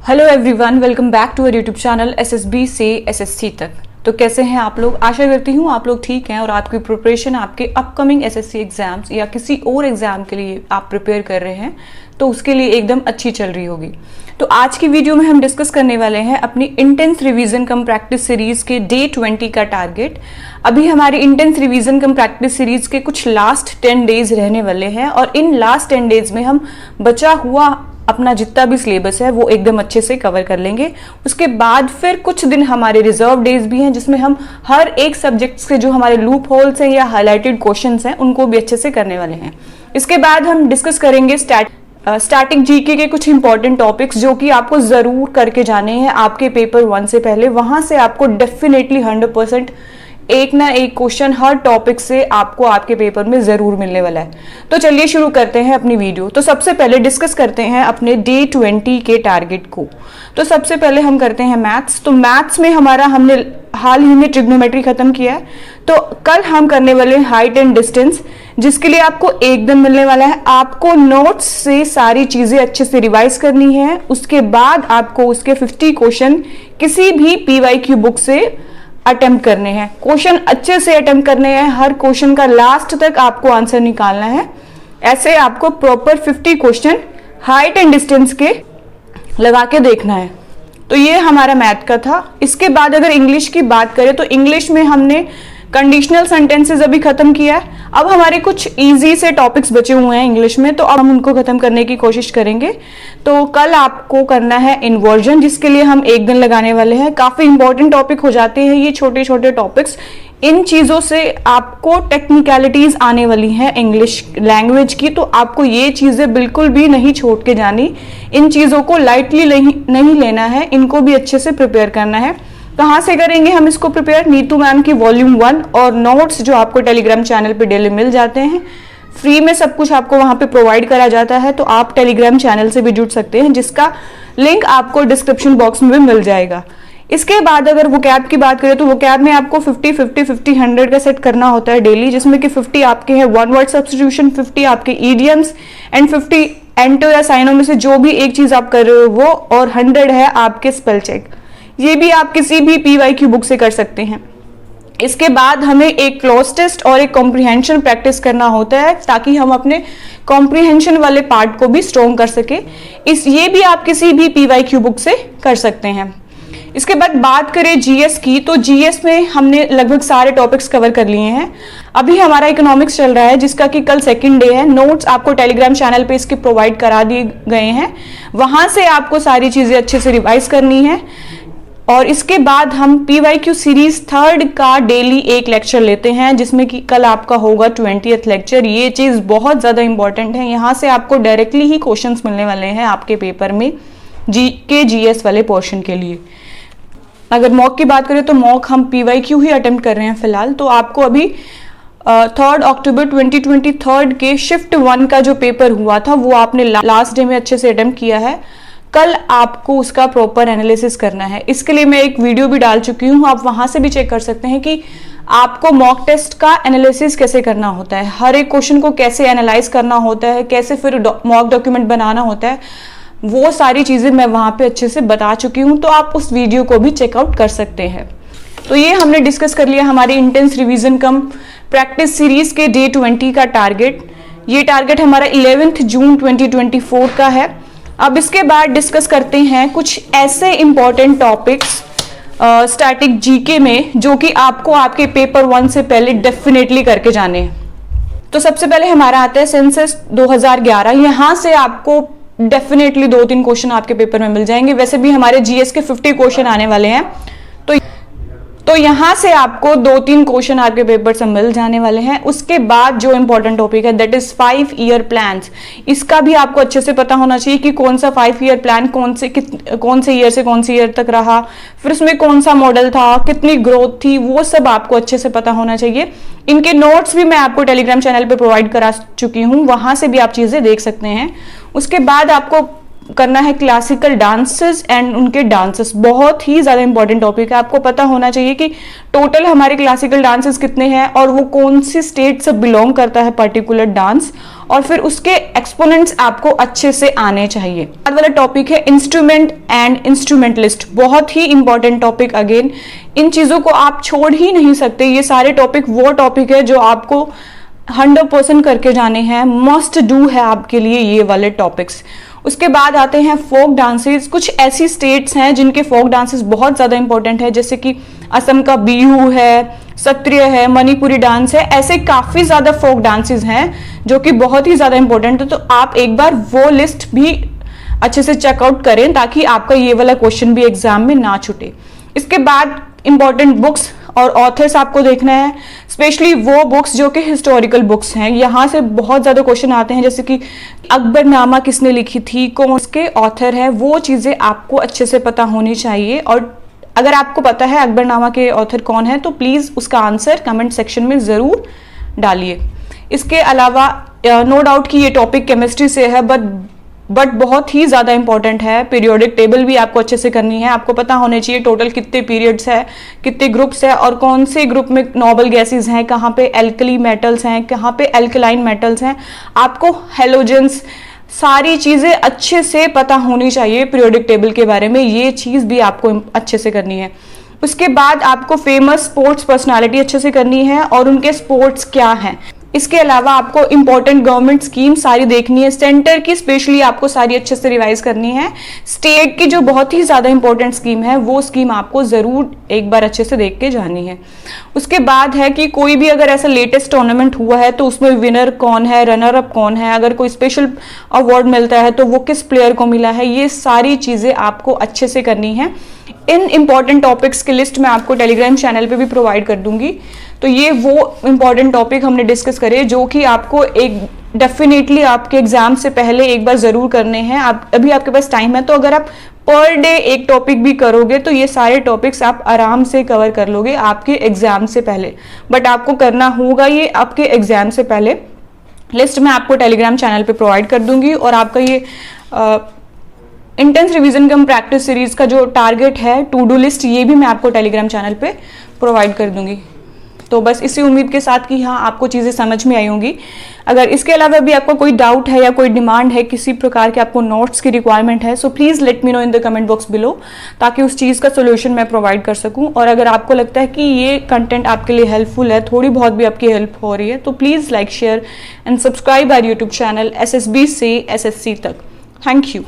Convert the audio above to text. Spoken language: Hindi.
Hello everyone, welcome back to our YouTube channel SSB से एसएससी तक। तो कैसे हैं आप लोग? आशा करती हूँ आप लोग ठीक हैं और आपकी प्रिपरेशन आपके अपकमिंग एसएससी एग्जाम्स या किसी और एग्जाम के लिए आप प्रिपेयर कर रहे हैं तो उसके लिए एकदम अच्छी चल रही होगी। तो आज की वीडियो में हम डिस्कस करने वाले हैं अपनी इंटेंस रिवीजन कम प्रैक्टिस सीरीज के डे 20 का टारगेट। अभी हमारी इंटेंस रिवीजन कम प्रैक्टिस सीरीज के कुछ लास्ट 10 डेज रहने वाले हैं और इन लास्ट 10 डेज में हम बचा हुआ अपना जितना भी सिलेबस है वो एकदम अच्छे से कवर कर लेंगे। उसके बाद फिर कुछ दिन हमारे रिजर्व डेज भी हैं जिसमें हम हर एक सब्जेक्ट्स के जो हमारे लूप होल्स हैं या हाईलाइटेड क्वेश्चंस हैं उनको भी अच्छे से करने वाले हैं। इसके बाद हम डिस्कस करेंगे स्टैटिक जीके के कुछ इंपॉर्टेंट टॉपिक्स जो कि आपको जरूर करके जाने हैं आपके पेपर 1 से पहले। वहां से आपको डेफिनेटली 100% एक ना एक क्वेश्चन हर टॉपिक से आपको आपके पेपर में जरूर मिलने वाला है। तो चलिए शुरू करते हैं अपनी वीडियो। तो सबसे पहले डिस्कस करते हैं अपने डे 20 के टारगेट को। तो सबसे पहले हम करते हैं मैथ्स। तो मैथ्स में हमने हाल ही में ट्रिग्नोमेट्री खत्म किया है, तो कल हम करने वाले हाइट एंड डिस्टेंस, जिसके लिए आपको एक दिन मिलने वाला है। आपको नोट्स से सारी चीजें अच्छे से रिवाइज करनी है। उसके बाद आपको उसके 50 क्वेश्चन किसी भी PYQ बुक से अटेम्प्ट करने हैं। क्वेश्चन अच्छे से अटेम्प्ट करने हैं, हर क्वेश्चन का लास्ट तक आपको आंसर निकालना है। ऐसे आपको proper 50 question height and distance के लगा के देखना है। तो ये हमारा मैथ का था। इसके बाद अगर इंग्लिश की बात करें तो इंग्लिश में हमने कंडीशनल सेंटेंसेस अभी खत्म किया है। अब हमारे कुछ इजी से टॉपिक्स बचे हुए हैं इंग्लिश में, तो अब हम उनको खत्म करने की कोशिश करेंगे। तो कल आपको करना है इन्वर्जन, जिसके लिए हम एक दिन लगाने वाले हैं। काफी इंपॉर्टेंट टॉपिक हो जाते हैं ये छोटे छोटे टॉपिक्स। इन चीजों से आपको टेक्निकलिटीज आने वाली हैं इंग्लिश लैंग्वेज की, तो आपको ये चीजें बिल्कुल भी नहीं छोड़ के जानी। इन चीजों को लाइटली नहीं लेना है, इनको भी अच्छे से प्रिपेयर करना है। कहाँ से करेंगे हम इसको प्रिपेयर? नीतू मैम की वॉल्यूम 1 और नोट्स जो आपको टेलीग्राम चैनल पे डेली मिल जाते हैं। फ्री में सब कुछ आपको वहां पे प्रोवाइड करा जाता है, तो आप टेलीग्राम चैनल से भी जुड़ सकते हैं, जिसका लिंक आपको डिस्क्रिप्शन बॉक्स में भी मिल जाएगा। इसके बाद अगर वोकैब की बात करें तो वोकैब में आपको 50-50-50-100 का सेट करना होता है डेली, जिसमें कि 50 आपके हैं वन वर्ड सब्स्टिट्यूशन, 50 आपके ईडियम्स एंड 50 एंटो या साइनो में से जो भी एक चीज आप कर रहे हो वो, और 100 है आपके स्पेल चेक। ये भी आप किसी भी PYQ बुक से कर सकते हैं। इसके बाद हमें एक क्लोज टेस्ट और एक कॉम्प्रिहेंशन प्रैक्टिस करना होता है, ताकि हम अपने कॉम्प्रिहेंशन वाले पार्ट को भी स्ट्रॉन्ग कर सके। ये भी आप किसी भी PYQ बुक से कर सकते हैं। इसके बाद बात करें GS की, तो GS में हमने लगभग सारे टॉपिक्स कवर कर लिए हैं। अभी हमारा इकोनॉमिक्स चल रहा है, जिसका कि कल सेकंड डे है। नोट्स आपको टेलीग्राम चैनल पे इसके प्रोवाइड करा दिए गए हैं, वहां से आपको सारी चीजें अच्छे से रिवाइज करनी है। और इसके बाद हम PYQ सीरीज 3rd का डेली एक लेक्चर लेते हैं, जिसमें कि कल आपका होगा 20th लेक्चर। ये चीज बहुत ज्यादा इंपॉर्टेंट है, यहाँ से आपको डायरेक्टली ही क्वेश्चंस मिलने वाले हैं आपके पेपर में GS वाले पोर्शन के लिए। अगर मॉक की बात करें तो मॉक हम PYQ ही अटेम्प्ट कर रहे हैं फिलहाल। तो आपको अभी 3 अक्टूबर 2023 के शिफ्ट 1 का जो पेपर हुआ था वो आपने लास्ट डे में अच्छे से अटेम्प्ट किया है। कल आपको उसका प्रॉपर एनालिसिस करना है। इसके लिए मैं एक वीडियो भी डाल चुकी हूँ, आप वहां से भी चेक कर सकते हैं कि आपको मॉक टेस्ट का एनालिसिस कैसे करना होता है, हर एक क्वेश्चन को कैसे एनालाइज करना होता है, कैसे फिर मॉक डॉक्यूमेंट बनाना होता है। वो सारी चीजें मैं वहां पे अच्छे से बता चुकी हूँ, तो आप उस वीडियो को भी चेकआउट कर सकते हैं। तो ये हमने डिस्कस कर लिया हमारी इंटेंस रिवीजन कम प्रैक्टिस सीरीज के डे 20 का टारगेट। ये टारगेट हमारा 11 जून 2024 का है। अब इसके बाद डिस्कस करते हैं कुछ ऐसे इंपॉर्टेंट टॉपिक्स स्टैटिक जीके में जो कि आपको आपके पेपर 1 से पहले डेफिनेटली करके जाने हैं। तो सबसे पहले हमारा आता है सेंसस 2011। यहाँ से आपको डेफिनेटली 2-3 क्वेश्चन आपके पेपर में मिल जाएंगे। वैसे भी हमारे GS के 50 क्वेश्चन आने वाले हैं, तो यहाँ से आपको 2-3 क्वेश्चन आपके पेपर से मिल जाने वाले हैं। उसके बाद जो इंपॉर्टेंट टॉपिक है दैट इज 5 ईयर प्लान्स। इसका भी आपको अच्छे से पता होना चाहिए कि कौन सा 5 ईयर प्लान कौन से ईयर से कौन सी ईयर तक रहा, फिर उसमें कौन सा मॉडल था, कितनी ग्रोथ थी, वो सब आपको अच्छे से पता होना चाहिए। इनके नोट्स भी मैं आपको टेलीग्राम चैनल पे प्रोवाइड करा चुकी हूँ, वहां से भी आप चीजें देख सकते हैं। उसके बाद आपको करना है क्लासिकल डांसेस एंड उनके डांसेस। बहुत ही ज़्यादा इंपॉर्टेंट टॉपिक है, आपको पता होना चाहिए कि टोटल हमारे क्लासिकल डांसेस कितने हैं और वो कौन सी स्टेट से बिलोंग करता है पर्टिकुलर डांस, और फिर उसके एक्सपोनेंट्स आपको अच्छे से आने चाहिए। बाद वाला टॉपिक है इंस्ट्रूमेंट एंड इंस्ट्रूमेंटलिस्ट। बहुत ही इंपॉर्टेंट टॉपिक, अगेन इन चीज़ों को आप छोड़ ही नहीं सकते। ये सारे टॉपिक वो टॉपिक है जो आपको 100% करके जाने हैं, मस्ट डू है आपके लिए ये वाले टॉपिक्स। उसके बाद आते हैं फोक डांसेस। कुछ ऐसी स्टेट्स हैं जिनके फोक डांसेस बहुत ज़्यादा इंपॉर्टेंट है, जैसे कि असम का बिहू है, सत्रिय है, मणिपुरी डांस है। ऐसे काफ़ी ज़्यादा फोक डांसेस हैं जो कि बहुत ही ज़्यादा इंपॉर्टेंट है। तो आप एक बार वो लिस्ट भी अच्छे से चेकआउट करें ताकि आपका ये वाला क्वेश्चन भी एग्जाम में ना छूटे। इसके बाद इंपॉर्टेंट बुक्स और ऑथर्स आपको देखना है, स्पेशली वो बुक्स जो कि हिस्टोरिकल बुक्स हैं। यहाँ से बहुत ज़्यादा क्वेश्चन आते हैं, जैसे कि अकबरनामा किसने लिखी थी, कौन के ऑथर है, वो चीज़ें आपको अच्छे से पता होनी चाहिए। और अगर आपको पता है अकबरनामा के ऑथर कौन है तो प्लीज़ उसका आंसर कमेंट सेक्शन में ज़रूर डालिए। इसके अलावा नो डाउट कि ये टॉपिक केमिस्ट्री से है, बट बहुत ही ज़्यादा इंपॉर्टेंट है। पीरियोडिक टेबल भी आपको अच्छे से करनी है, आपको पता होने चाहिए टोटल कितने पीरियड्स है, कितने ग्रुप्स है और कौन से ग्रुप में नोबल गैसेस हैं, कहाँ पे एल्कली मेटल्स हैं, कहाँ पे एल्कलाइन मेटल्स हैं। आपको हेलोजेंस सारी चीज़ें अच्छे से पता होनी चाहिए पीरियोडिक टेबल के बारे में, ये चीज़ भी आपको अच्छे से करनी है। उसके बाद आपको फेमस स्पोर्ट्स पर्सनालिटी अच्छे से करनी है और उनके स्पोर्ट्स क्या हैं। इसके अलावा आपको इंपॉर्टेंट गवर्नमेंट स्कीम सारी देखनी है, सेंटर की स्पेशली आपको सारी अच्छे से रिवाइज करनी है। स्टेट की जो बहुत ही ज़्यादा इंपॉर्टेंट स्कीम है वो स्कीम आपको ज़रूर एक बार अच्छे से देख के जानी है। उसके बाद है कि कोई भी अगर ऐसा लेटेस्ट टूर्नामेंट हुआ है तो उसमें विनर कौन है, रनर अप कौन है, अगर कोई स्पेशल अवार्ड मिलता है तो वो किस प्लेयर को मिला है, ये सारी चीज़ें आपको अच्छे से करनी है। इन इंपॉर्टेंट टॉपिक्स की लिस्ट मैं आपको टेलीग्राम चैनल पे भी प्रोवाइड कर दूंगी। तो ये वो इंपॉर्टेंट टॉपिक हमने डिस्कस करे जो कि आपको एक डेफिनेटली आपके एग्जाम से पहले एक बार ज़रूर करने हैं। आप अभी आपके पास टाइम है तो अगर आप पर डे एक टॉपिक भी करोगे तो ये सारे टॉपिक्स आप आराम से कवर कर लोगे आपके एग्जाम से पहले। बट आपको करना होगा ये आपके एग्जाम से पहले। लिस्ट मैं आपको टेलीग्राम चैनल पे प्रोवाइड कर दूंगी और आपका ये इंटेंस रिवीजन कम प्रैक्टिस सीरीज का जो टारगेट है टू डू लिस्ट, ये भी मैं आपको टेलीग्राम चैनल पे प्रोवाइड कर दूंगी। तो बस इसी उम्मीद के साथ कि हाँ आपको चीज़ें समझ में आई होंगी। अगर इसके अलावा भी आपको कोई डाउट है या कोई डिमांड है, किसी प्रकार के आपको नोट्स की रिक्वायरमेंट है, so please let me know in the comment box below, ताकि उस चीज़ का सोल्यूशन मैं प्रोवाइड कर सकूं। और अगर आपको लगता है कि ये कंटेंट आपके लिए हेल्पफुल है, थोड़ी बहुत भी आपकी हेल्प हो रही है, तो please like, share and subscribe our YouTube channel SSB से SSC तक। Thank you.